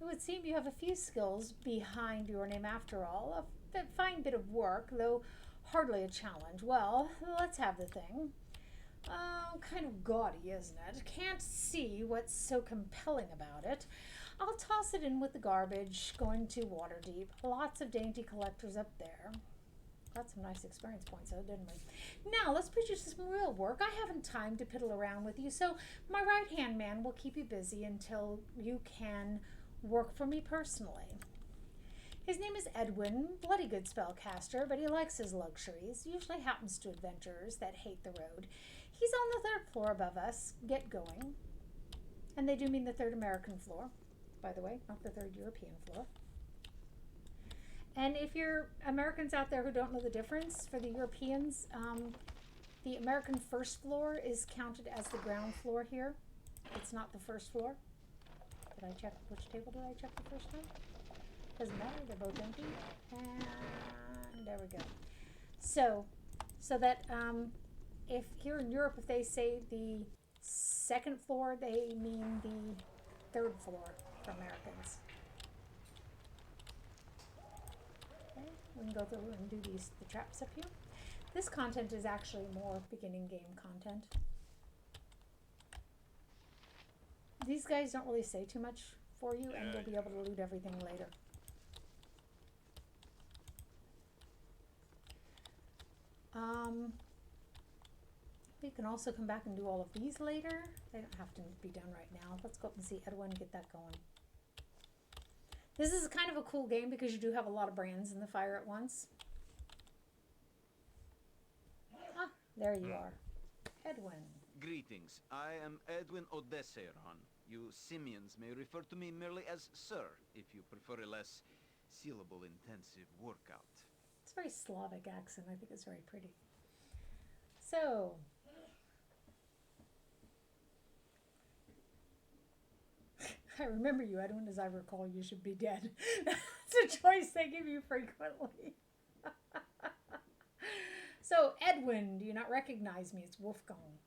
It would seem you have a few skills behind your name after all. A fine bit of work, though hardly a challenge. Well, let's have the thing. Kind of gaudy, isn't it? Can't see what's so compelling about it. I'll toss it in with the garbage, going to Waterdeep. Lots of dainty collectors up there. Got some nice experience points, though, didn't we? Now, let's put you to some real work. I haven't time to piddle around with you, so my right-hand man will keep you busy until you can work for me personally. His name is Edwin, bloody good spellcaster, but he likes his luxuries. Usually happens to adventurers that hate the road. He's on the 3rd floor above us. Get going. And they do mean the 3rd American floor, by the way, not the 3rd European floor. And if you're Americans out there who don't know the difference, for the Europeans, the American 1st floor is counted as the ground floor here. It's not the 1st floor. Did I check? Which table did I check the first time? Doesn't matter. They're both empty. And there we go. So that if here in Europe, if they say the 2nd floor, they mean the 3rd floor for Americans. Okay, we can go through and do the traps up here. This content is actually more beginning game content. These guys don't really say too much for you, and you'll be able to loot everything later. We can also come back and do all of these later. They don't have to be done right now. Let's go up and see Edwin and get that going. This is kind of a cool game because you do have a lot of brands in the fire at once. Ah, there you are. Edwin. Greetings. I am Edwin Odesseron. You simians may refer to me merely as Sir, if you prefer a less syllable intensive workout. It's a very Slavic accent. I think it's very pretty. So, I remember you, Edwin. As I recall, you should be dead. That's a choice they give you frequently. So, Edwin, do you not recognize me? It's Wolfgang.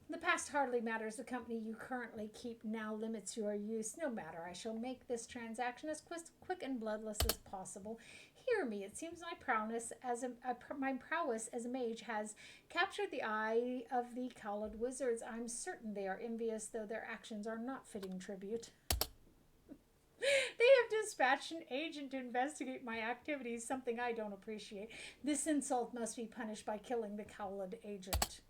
The past hardly matters. The company you currently keep now limits your use. No matter. I shall make this transaction as quick and bloodless as possible. Hear me. It seems my prowess as a mage has captured the eye of the cowled wizards. I'm certain they are envious, though their actions are not fitting tribute. They have dispatched an agent to investigate my activities, something I don't appreciate. This insult must be punished by killing the cowled agent.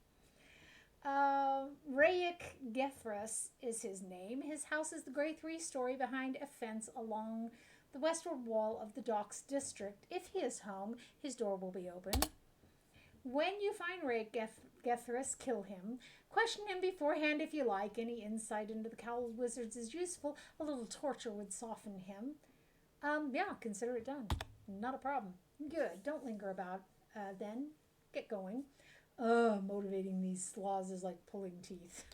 Rayik Gethras is his name. His house is the grey 3-story behind a fence along the westward wall of the docks district. If he is home, his door will be open. When you find Rayik Gethras, kill him. Question him beforehand if you like. Any insight into the cowled wizards is useful. A little torture would soften him. Yeah, consider it done. Not a problem. Good. Don't linger about. Then get going. Motivating these sloths is like pulling teeth.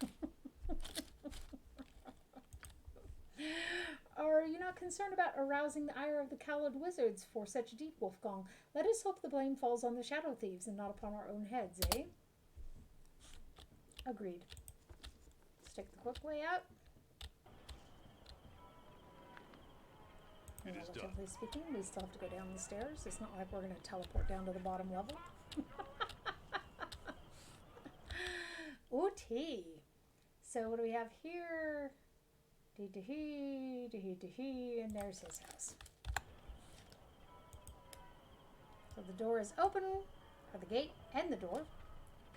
Are you not concerned about arousing the ire of the cowled wizards for such a deed, Wolfgang? Let us hope the blame falls on the shadow thieves and not upon our own heads, eh? Agreed. Let's take the quick way out. It is done. Relatively speaking, we still have to go down the stairs. It's not like we're going to teleport down to the bottom level. Ooh, tea. So what do we have here? Dee-dee-hee, and there's his house. So the door is open, or the gate and the door.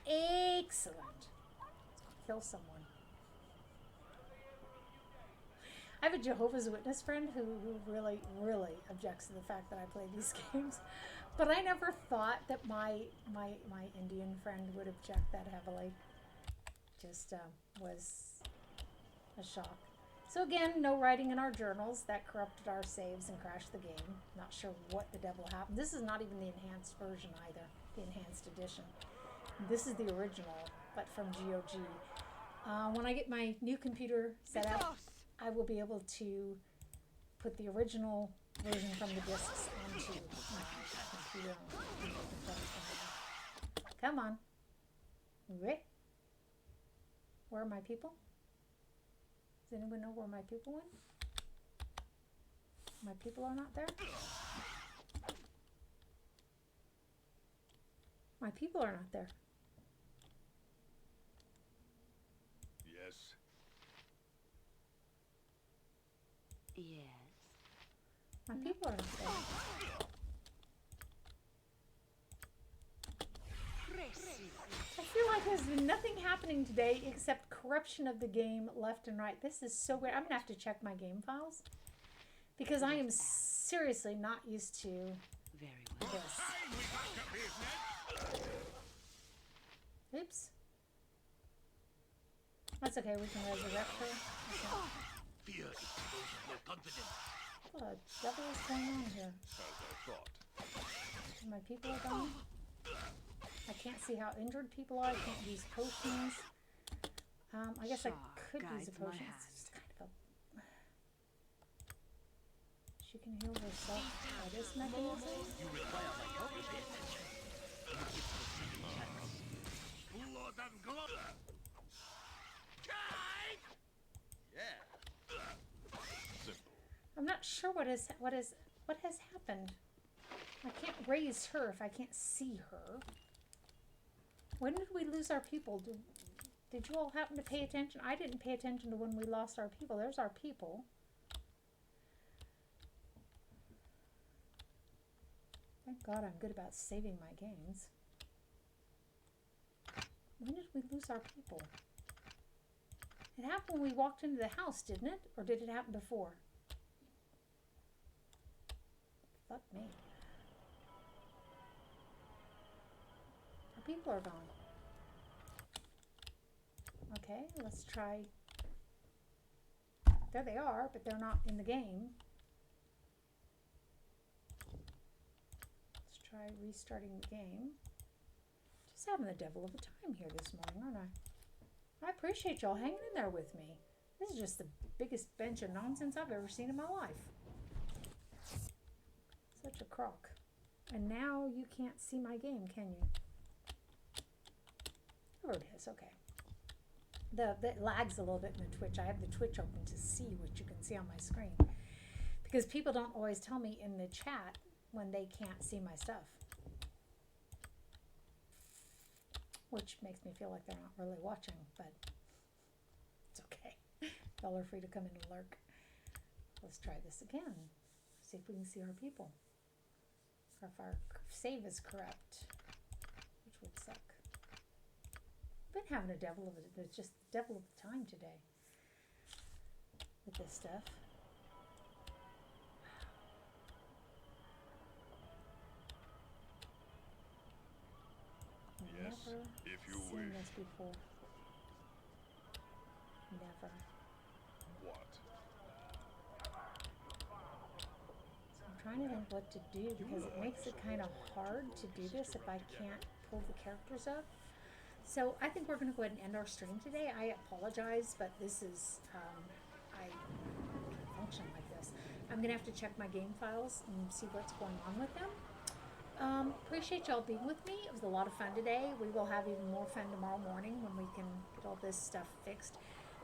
Excellent. Let's kill someone. I have a Jehovah's Witness friend who really, really objects to the fact that I play these games. But I never thought that my Indian friend would object that heavily. Just was a shock. So again, no writing in our journals. That corrupted our saves and crashed the game. Not sure what the devil happened. This is not even the enhanced version either. The enhanced edition. This is the original, but from GOG. When I get my new computer set up, I will be able to put the original version from the discs onto my computer. Come on. Where are my people? Does anyone know where my people went? My people are not there? My people are not there. Yes. Yes. My people are not there. I feel like there's been nothing happening today except corruption of the game left and right. This is so weird. I'm going to have to check my game files because I am seriously not used to Very well. this. Oops. That's okay. We can resurrect her. Okay. Fear exposes no confidence. What the devil is going on here? As I thought. My people are gone. I can't see how injured people are. I can't use potions. I guess I could use a guides my potion. hand. It's just kind of a... She can heal herself by this mechanism. You require my help to pay attention. You give proceeding chance. Blood and glory. Yeah. Simple. I'm not sure what has happened. I can't raise her if I can't see her. When did we lose our people? Did you all happen to pay attention? I didn't pay attention to when we lost our people. There's our people. Thank God I'm good about saving my games. When did we lose our people? It happened when we walked into the house, didn't it? Or did it happen before? Fuck me. Our people are gone. Okay, let's try. There they are, but they're not in the game. Let's try restarting the game. Just having the devil of a time here this morning, aren't I? I appreciate y'all hanging in there with me. This is just the biggest bench of nonsense I've ever seen in my life. Such a crock. And now you can't see my game, can you? Oh, it is. Okay. It lags a little bit in the Twitch. I have the Twitch open to see what you can see on my screen. Because people don't always tell me in the chat when they can't see my stuff. Which makes me feel like they're not really watching, but it's okay. Y'all are free to come in and lurk. Let's try this again. See if we can see our people. Or if our save is correct, which would suck. Been having a devil of the time today with this stuff. Yes, Never if you seen wish. this before. Never. What? So I'm trying to think what to do because it makes it kind of hard to do this if I can't pull the characters up. So I think we're going to go ahead and end our stream today. I apologize, but this is, I can't function like this. I'm going to have to check my game files and see what's going on with them. Appreciate y'all being with me. It was a lot of fun today. We will have even more fun tomorrow morning when we can get all this stuff fixed.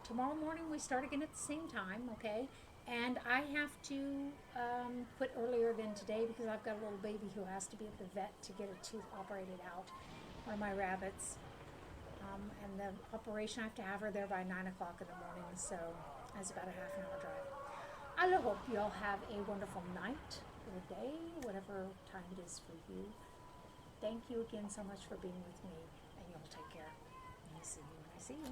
Tomorrow morning we start again at the same time, okay? And I have to quit earlier than today because I've got a little baby who has to be at the vet to get a tooth operated out. One of my rabbits. And the operation, I have to have her there by 9 o'clock in the morning, so that's about a half an hour drive. I hope you all have a wonderful night or day, whatever time it is for you. Thank you again so much for being with me, and you all take care. And I'll see you when I see you.